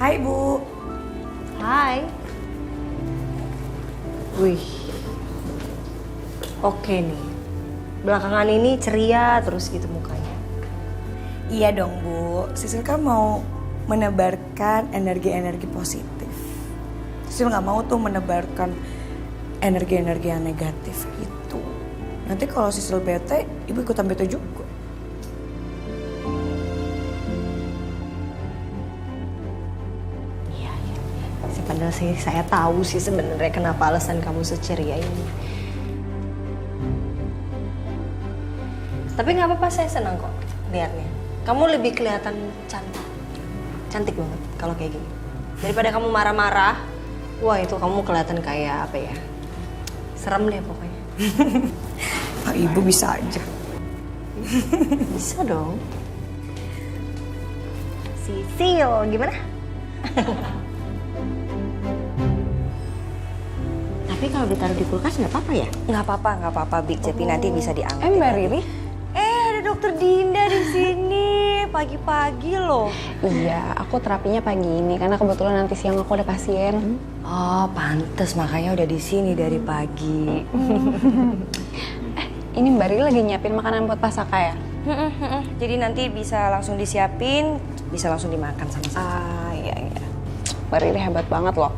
Hai Bu. Hai. Wih. Oke nih. Belakangan ini ceria terus gitu mukanya. Iya dong Bu, Sisil kan mau menebarkan energi-energi positif. Sisil nggak mau tuh menebarkan energi-energi yang negatif gitu. Nanti kalau Sisil bete, Ibu ikutan bete juga. Iya, iya. Padahal sih saya tahu sih sebenarnya kenapa alasan kamu seceria ini. Tapi nggak apa-apa, saya senang kok lihatnya. Kamu lebih kelihatan cantik. Cantik banget kalau kayak gini. Daripada kamu marah-marah, wah itu kamu kelihatan kayak apa ya? Serem deh pokoknya. Pak Ibu bisa aja. Bisa dong. Sisil, gimana? Tapi kalau ditaruh di kulkas nggak apa-apa ya? Nggak apa-apa, Big. Jadi nanti bisa diangkat. Mbak Riri? Ada Dokter Dinda di sini. Pagi-pagi loh. Iya, aku terapinya pagi ini karena kebetulan nanti siang aku ada pasien. Oh, pantes makanya udah di sini dari pagi. Ini Mbak Riri lagi nyiapin makanan buat Pasaka ya? Jadi nanti bisa langsung disiapin, bisa langsung dimakan sama-sama. Iya. Mbak Riri hebat banget loh.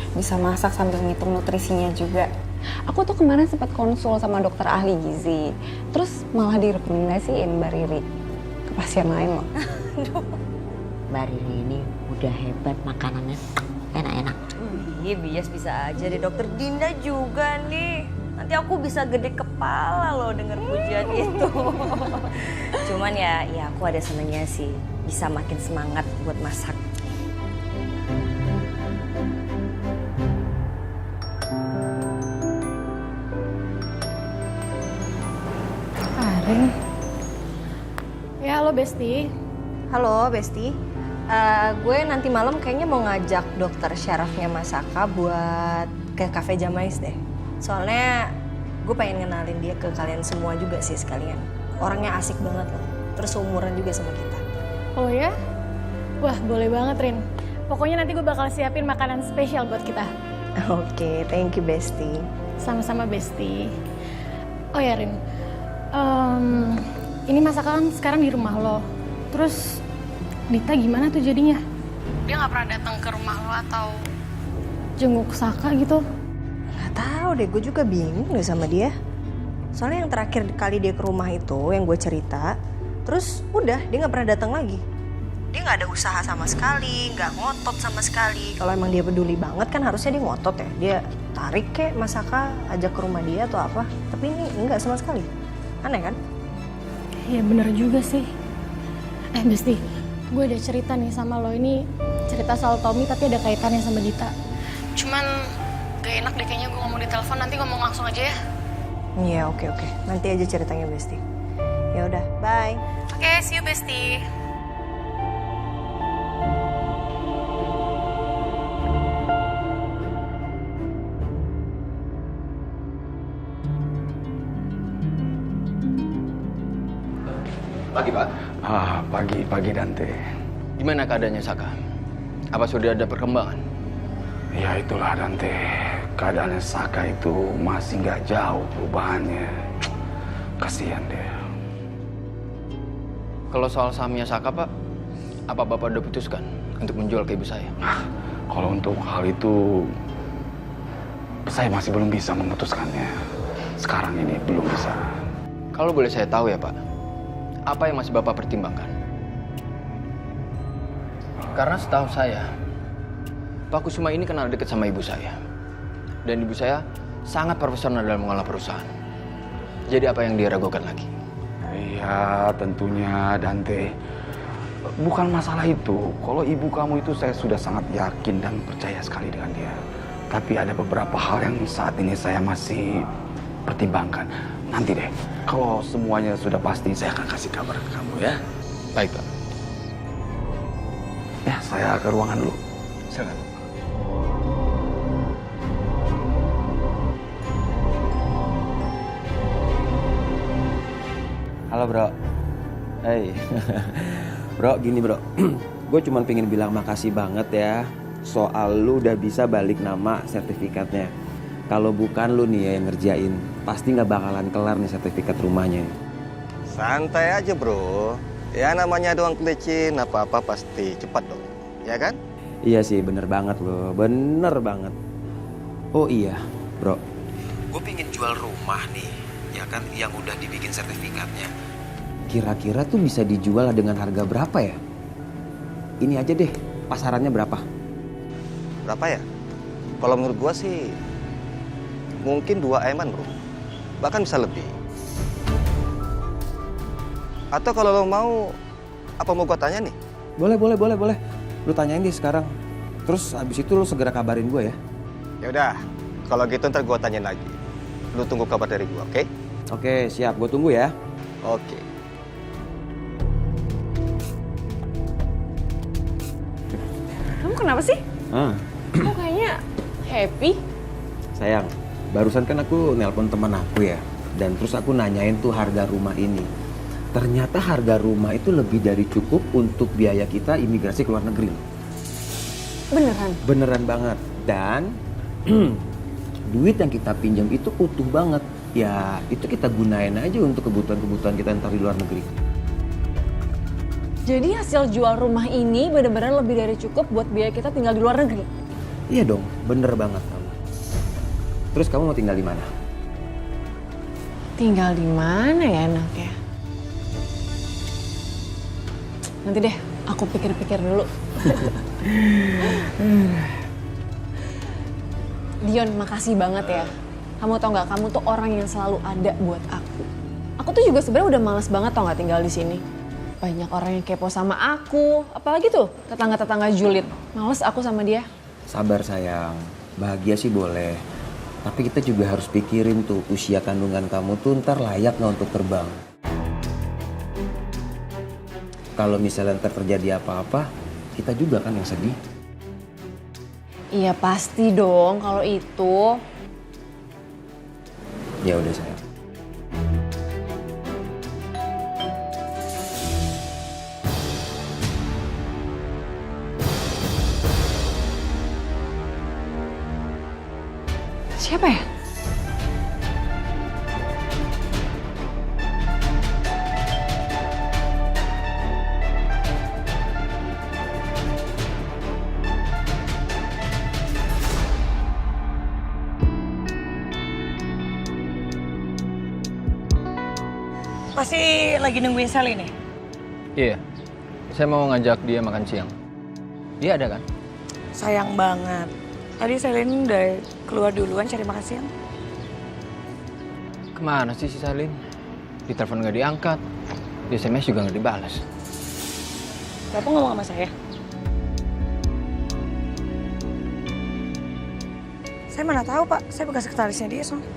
Bisa masak sambil ngitung nutrisinya juga. Aku tuh kemarin sempat konsul sama dokter ahli gizi. Terus malah direkomendasiin Mbak Riri ke pasien lain loh. Mbak Riri ini udah hebat, makanannya enak-enak. Iya, bias bisa aja deh. Dokter Dinda juga nih. Nanti aku bisa gede kepala loh denger pujian itu. Cuman ya aku ada senengnya sih. Bisa makin semangat buat masak. Arin. Ya, halo Besti. Halo Besti. Gue nanti malam kayaknya mau ngajak dokter syarafnya Masaka buat ke cafe Jamais deh. Soalnya gue pengen ngenalin dia ke kalian semua juga sih sekalian. Orangnya asik banget loh. Terus umuran juga sama kita. Oh ya? Wah, boleh banget Rin. Pokoknya nanti gue bakal siapin makanan spesial buat kita. Oke, thank you Besti. Sama-sama Besti. Oh ya Rin, ini Masaka kan sekarang di rumah lo. Terus Dita gimana tuh jadinya? Dia nggak pernah datang ke rumah lo atau jenguk Saka gitu? Gak tahu deh, gue juga bingung deh sama dia. Soalnya yang terakhir kali dia ke rumah itu, yang gue cerita, terus udah dia nggak pernah datang lagi. Dia nggak ada usaha sama sekali, nggak ngotot sama sekali. Kalau emang dia peduli banget kan harusnya dia ngotot ya. Dia tarik kek Masaka, ajak ke rumah dia atau apa. Tapi ini enggak sama sekali. Aneh kan? Iya bener juga sih. Besti, gue udah cerita nih sama lo. Ini cerita soal Tommy tapi ada kaitannya sama Dita. Cuman gak enak deh kayaknya gue ngomong di telepon. Nanti ngomong langsung aja ya. Iya, oke. Nanti aja ceritanya Besti. Ya udah, bye. Oke, see you Besti. Pagi, Pak. Pagi Dante. Gimana keadaannya Saka? Apa sudah ada perkembangan? Ya itulah Dante, keadaannya Saka itu masih nggak jauh perubahannya. Kasihan deh. Kalau soal sahamnya Saka, Pak, apa Bapak udah putuskan untuk menjual ke ibu saya? Kalau untuk hal itu, saya masih belum bisa memutuskannya. Sekarang ini belum bisa. Kalau boleh saya tahu ya, Pak, apa yang masih Bapak pertimbangkan? Karena setahu saya, Pak Kusuma ini kenal dekat sama ibu saya. Dan ibu saya sangat profesional dalam mengolah perusahaan. Jadi apa yang dia ragukan lagi? Iya, tentunya Dante. Bukan masalah itu. Kalau ibu kamu itu saya sudah sangat yakin dan percaya sekali dengan dia. Tapi ada beberapa hal yang saat ini saya masih pertimbangkan. Nanti deh, kalau semuanya sudah pasti saya akan kasih kabar ke kamu ya. Baik, Pak. Ya, saya ke ruangan dulu. Silakan. Halo bro. Hey. Bro, gini bro. gue cuma pengen bilang makasih banget ya soal lu udah bisa balik nama sertifikatnya. Kalau bukan lu nih ya yang ngerjain, pasti nggak bakalan kelar nih sertifikat rumahnya. Santai aja bro, ya namanya doang kelicin, apa-apa pasti cepat dong, ya kan? Iya sih, bener banget loh, bener banget. Oh iya, bro, gue pengen jual rumah nih, ya kan, yang udah dibikin sertifikatnya. Kira-kira tuh bisa dijual dengan harga berapa ya? Ini aja deh, pasarannya berapa? Berapa ya? Kalau menurut gua sih mungkin 2 eman bro, bahkan bisa lebih. Atau kalau lo mau, apa mau gua tanya nih? Boleh. Lu tanyain deh sekarang. Terus abis itu lu segera kabarin gue ya. Ya udah, kalau gitu ntar gua tanyain lagi. Lu tunggu kabar dari gua, oke? Oke, siap. Gue tunggu ya. Oke. Kamu kenapa sih? Kok kayaknya happy? Sayang, barusan kan aku nelpon teman aku ya. Dan terus aku nanyain tuh harga rumah ini. Ternyata harga rumah itu lebih dari cukup untuk biaya kita imigrasi ke luar negeri. Beneran? Beneran banget. Dan duit yang kita pinjam itu utuh banget. Ya itu kita gunain aja untuk kebutuhan-kebutuhan kita ntar di luar negeri. Jadi hasil jual rumah ini benar-benar lebih dari cukup buat biaya kita tinggal di luar negeri? Iya dong, bener banget kamu. Terus kamu mau tinggal di mana? Tinggal di mana ya enaknya? Nanti deh, aku pikir-pikir dulu. Dion, makasih banget ya. Kamu tau nggak, kamu tuh orang yang selalu ada buat aku. Aku tuh juga sebenarnya udah males banget tau nggak tinggal di sini. Banyak orang yang kepo sama aku, apalagi tuh tetangga-tetangga julid. Males aku sama dia. Sabar sayang, bahagia sih boleh. Tapi kita juga harus pikirin tuh usia kandungan kamu tuh ntar layak nggak untuk terbang. Kalau misalnya ntar terjadi apa-apa, kita juga kan yang sedih. Iya pasti dong kalau itu. Ya udah sayang. Siapa ya? Pasti lagi nungguin Sally nih. Iya, saya mau ngajak dia makan siang. Dia ada kan? Sayang banget. Tadi Selin udah keluar duluan cari makan siang. Kemana sih si Salin? Di telepon nggak diangkat, di SMS juga nggak dibalas. Bapak ngomong sama saya. Saya mana tahu Pak, saya bekas sekretarisnya dia soalnya.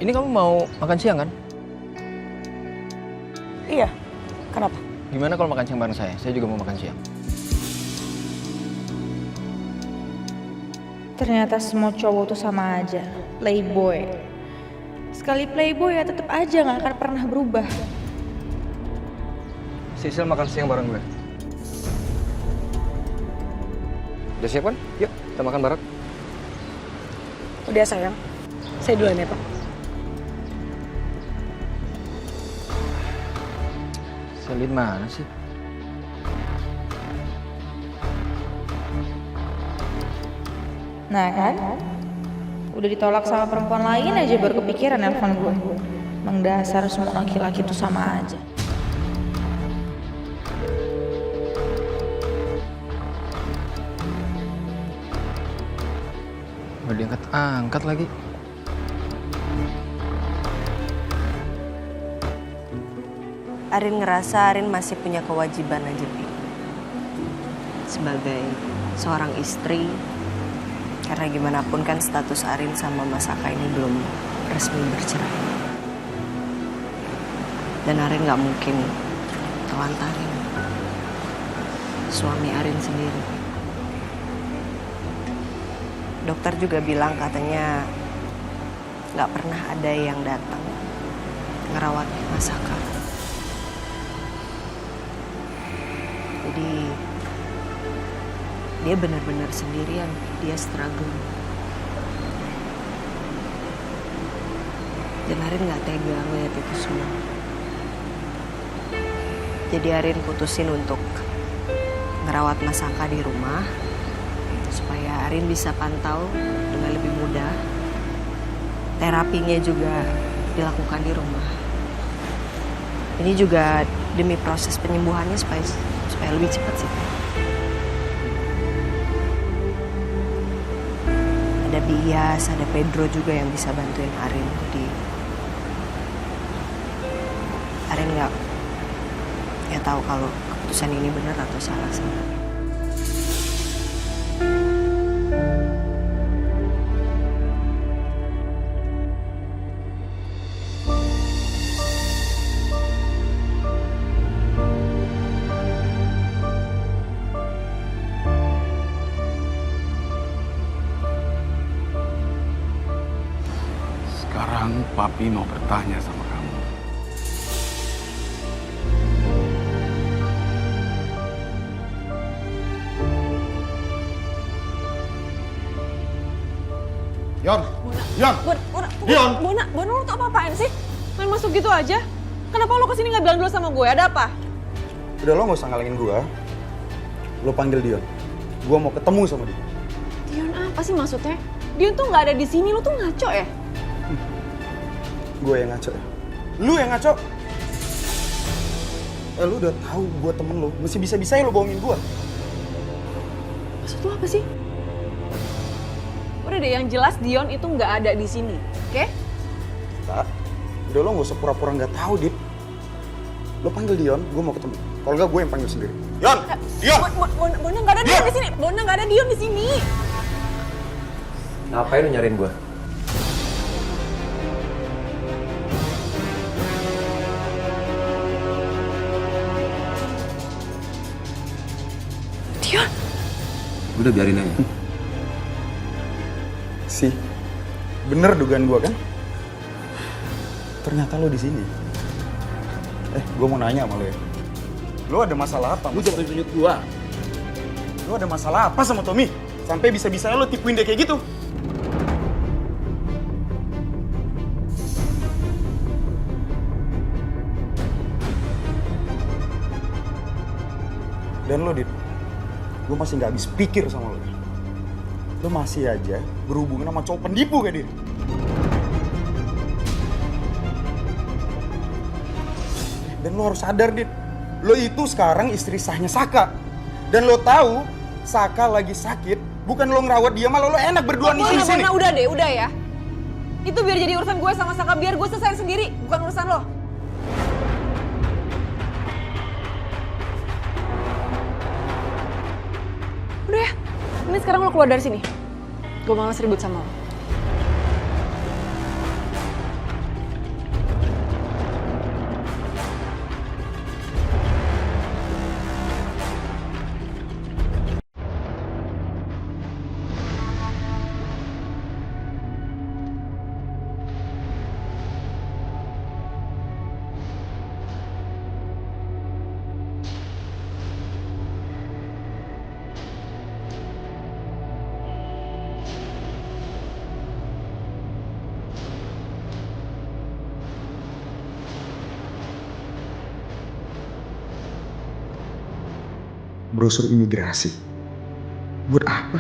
Ini kamu mau makan siang kan? Iya, kenapa? Gimana kalau makan siang bareng saya? Saya juga mau makan siang. Ternyata semua cowok tuh sama aja, playboy. Sekali playboy ya tetap aja nggak akan pernah berubah. Sisil makan siang bareng gue. Udah siap kan? Yuk, kita makan bareng. Udah sayang, saya duluan ya Pak. Salin mana sih? Nah kan, udah ditolak sama perempuan lain aja baru kepikiran nelfon gue. Emang dasar semua laki-laki tuh sama aja. Gak diangkat-angkat lagi. Arin ngerasa Arin masih punya kewajiban aja, Pi. Sebagai seorang istri, karena gimana pun kan status Arin sama Mas Aka ini belum resmi bercerai. Dan Arin gak mungkin telantarin suami Arin sendiri. Dokter juga bilang katanya gak pernah ada yang datang ngerawat Mas Aka. Jadi dia benar-benar sendirian, dia struggle. Dan Arin gak tega ngeliat itu semua. Jadi Arin putusin untuk ngerawat Mas Saka di rumah supaya Arin bisa pantau dengan lebih mudah. Terapinya juga dilakukan di rumah. Ini juga demi proses penyembuhannya supaya lebih cepat sih. Ada Bias, ada Pedro juga yang bisa bantuin Arin. Jadi Arin nggak tahu kalau keputusan ini benar atau salah sebenarnya. Sekarang Papi mau bertanya sama kamu. Yon, Yon, Bona, lu tuh apa-apaan sih? Main masuk gitu aja? Kenapa lo kesini nggak bilang dulu sama gue? Ada apa? udah lo gak usah ngalengin gue. Lo panggil Dion. Gue mau ketemu sama dia. Dion apa sih maksudnya? Dion tuh nggak ada di sini, lo tuh ngaco ya? Gue yang ngaco ya? Lu yang ngaco? Lu udah tahu gue temen lo, masih bisa-bisanya lo bohongin gue. Maksud lo apa sih? Udah deh, yang jelas Dion itu nggak ada di sini, oke? Tak, udah lo gak usah pura-pura gak tahu, Dit. Lo panggil Dion, gue mau ketemu. Kalau enggak, gue yang panggil sendiri. Dion! Dion! Bona nggak ada Dion di sini. Bona nggak ada Dion di sini. Ngapain lu nyariin gue? Dion! Udah biarin aja. Sih, bener dugaan gue kan? Ternyata lo di sini. Gue mau nanya sama lo ya. Lo ada masalah apa? Lu jangan tunjuk gue. Lo ada masalah apa sama Tommy? Sampai bisa-bisanya lo tipuin dia kayak gitu? Dan lo, Dit, gue masih nggak habis pikir sama lo. Lo masih aja berhubungan sama cowok penipu kayak dia. Dan lo harus sadar, Dit. Lo itu sekarang istri sahnya Saka. Dan lo tahu Saka lagi sakit, bukan lo ngerawat dia, malah lo enak berduaan di sini. Bona, udah deh, udah ya. Itu biar jadi urusan gue sama Saka, biar gue selesai sendiri, bukan urusan lo. Udah ya, ini sekarang lo keluar dari sini. Gue malas ribut sama lo. Brosur imigrasi. Buat apa?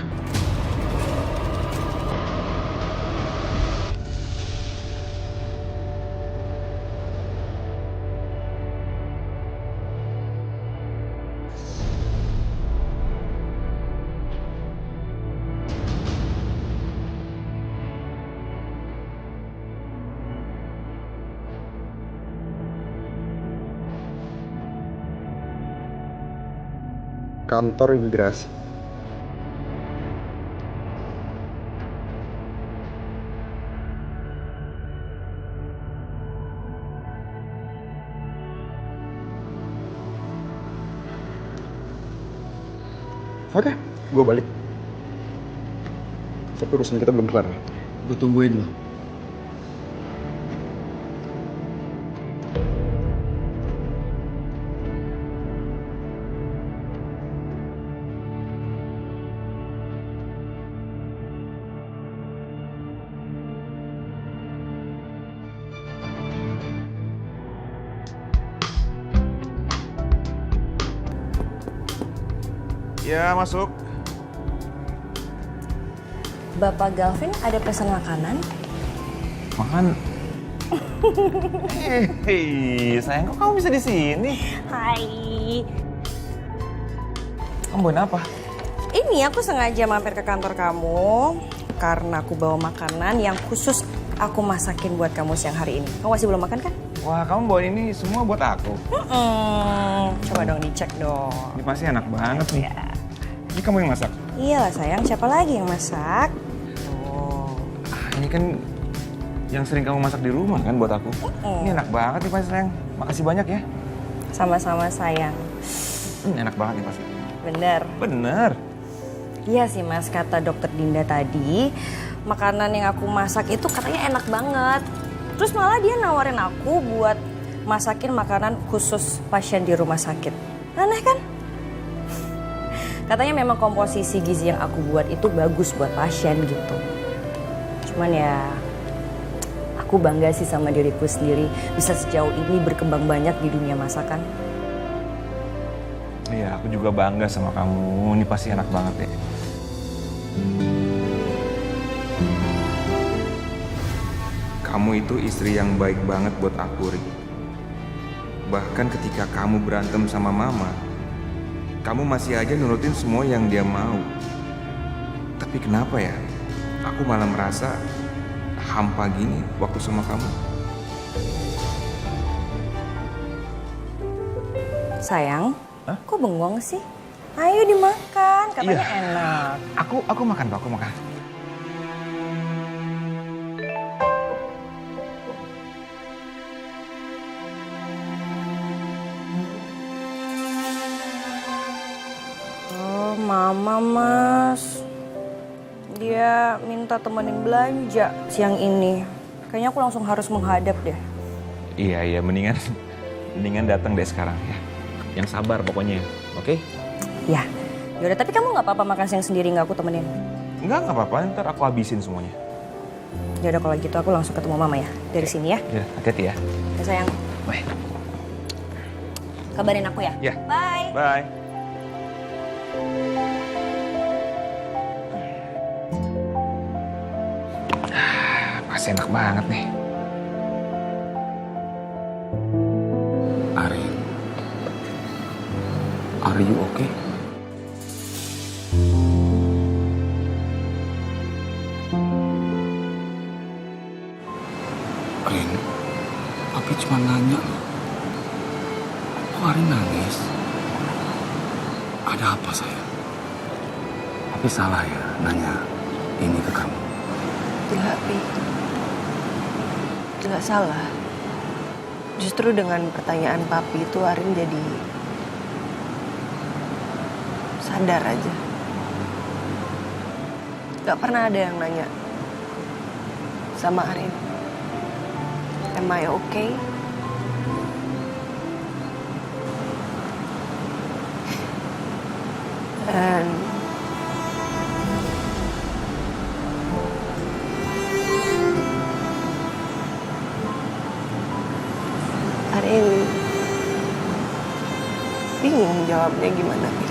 Kantor imigrasi. Oke, gue balik. Tapi urusan kita belum kelar. Gue tungguin lo. Ya, masuk. Bapak Galvin ada pesan makanan? Makan. Hei, sayang, kok kamu bisa di sini? Hai. Kamu bawain apa? Ini aku sengaja mampir ke kantor kamu karena aku bawa makanan yang khusus aku masakin buat kamu siang hari ini. Kamu masih belum makan kan? Wah, kamu bawain ini semua buat aku. Coba dong dicek dong. Ini pasti enak banget nih. Ini kamu yang masak? Iya lah sayang, siapa lagi yang masak? Ini kan yang sering kamu masak di rumah kan buat aku. Ini enak banget nih pasti sayang. Makasih banyak ya. Sama-sama sayang. Enak banget nih pasti. Bener. Bener. Iya sih mas, kata dokter Dinda tadi, makanan yang aku masak itu katanya enak banget. Terus malah dia nawarin aku buat masakin makanan khusus pasien di rumah sakit. Aneh kan? Katanya memang komposisi gizi yang aku buat itu bagus buat pasien gitu. Cuman ya, aku bangga sih sama diriku sendiri bisa sejauh ini berkembang banyak di dunia masakan. Iya, aku juga bangga sama kamu. Ini pasti enak banget deh. Kamu itu istri yang baik banget buat aku, Ri. Bahkan ketika kamu berantem sama mama, kamu masih aja nurutin semua yang dia mau. Tapi kenapa ya? Aku malah merasa hampa gini waktu sama kamu. Sayang, kok bengong sih? Ayo dimakan, katanya enak. Aku makan, Pak. Aku makan. Oh, mama mas. Dia minta temenin belanja siang ini. Kayaknya aku langsung harus menghadap deh. Iya, mendingan datang deh sekarang ya. Yang sabar pokoknya, oke? Ya, yaudah tapi kamu nggak apa-apa makan siang sendiri nggak aku temenin? Nggak apa-apa, ntar aku habisin semuanya. Yaudah kalau gitu aku langsung ketemu mama ya, dari sini ya. Ya, hati-hati ya. Ya sayang. Bye. Kabarin aku ya. Ya. Bye. Bye. Pasti enak banget nih. Arin, are you okay? Arin, papi cuma nanya loh. Kok Arin nangis? Ada apa sayang? Papi salah ya nanya ini ke kamu. Tidak, Pi. Tidak salah. Justru dengan pertanyaan papi itu Arin jadi sadar aja. Gak pernah ada yang nanya sama Arin, am I okay? Dan Arin bingung jawabnya gimana, Pi.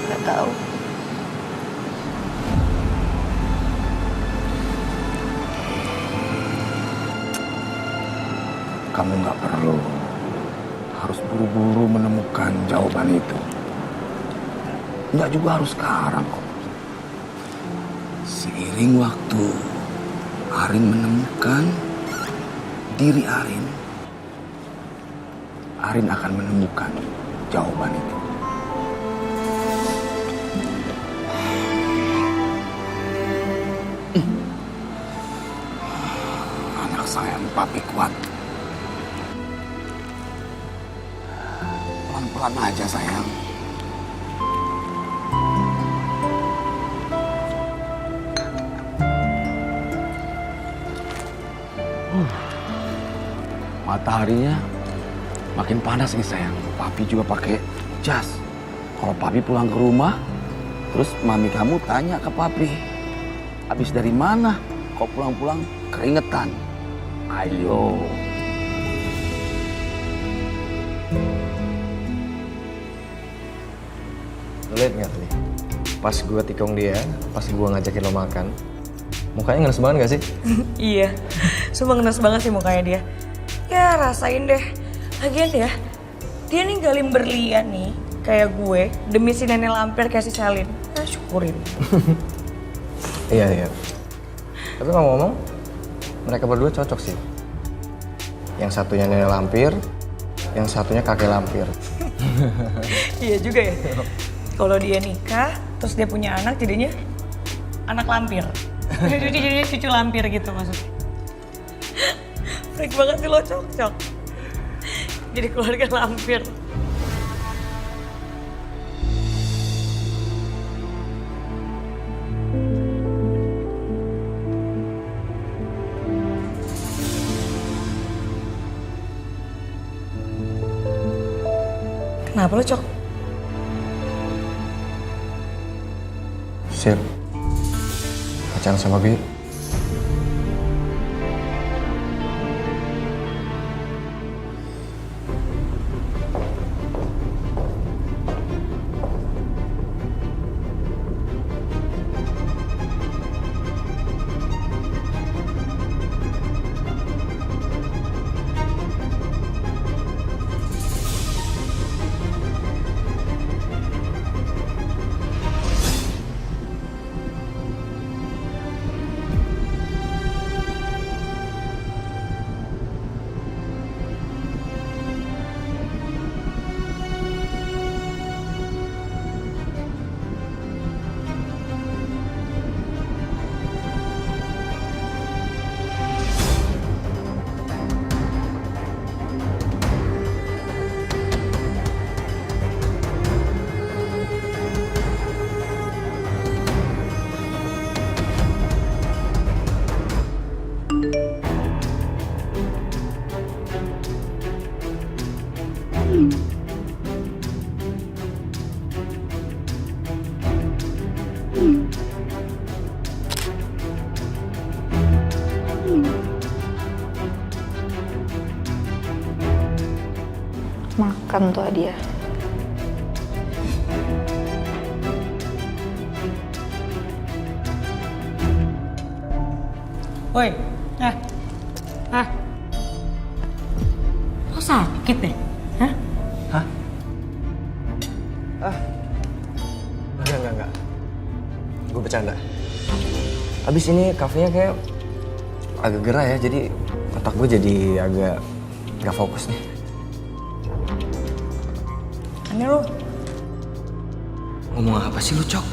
Gak tahu. Kamu nggak perlu harus buru-buru menemukan jawaban itu. Nggak juga harus sekarang kok. Seiring waktu, Arin menemukan diri Arin. Arin akan menemukan jawaban itu. Anak sayang papi kuat. Pelan-pelan aja sayang. Mataharinya makin panas nih sayang. Papi juga pakai jas. Kalau papi pulang ke rumah, terus mami kamu tanya ke papi, habis dari mana? Kok pulang-pulang keringetan? Ayo, Lo liat nggak tadi? Pas gue tikung dia, pas gue ngajakin lo makan, mukanya ngenes banget gak sih? Iya, sumpah ngenes banget sih mukanya dia. Ya rasain deh. Lagian ya, dia ninggalin berlian nih, kayak gue, demi si nenek lampir kayak si Selin. Ya syukurin. Iya. Tapi ngomong-ngomong, mereka berdua cocok sih. Yang satunya nenek lampir, yang satunya kakek lampir. Iya juga ya. Kalau dia nikah, terus dia punya anak, jadinya anak lampir. Jadinya cucu lampir gitu maksudnya. Freak banget sih lo, cocok. Jadi keluarga lampir. Kenapa lo, Cok? Sip. Pacaran sama gue. Makan tuh dia. Woi, lo sakit deh? Hah? Enggak. Gue bercanda. Abis ini kafenya kayak agak gerah ya, jadi otak gue jadi agak gak fokus nih. Aneh lo. Ngomong apa sih lu, Cok?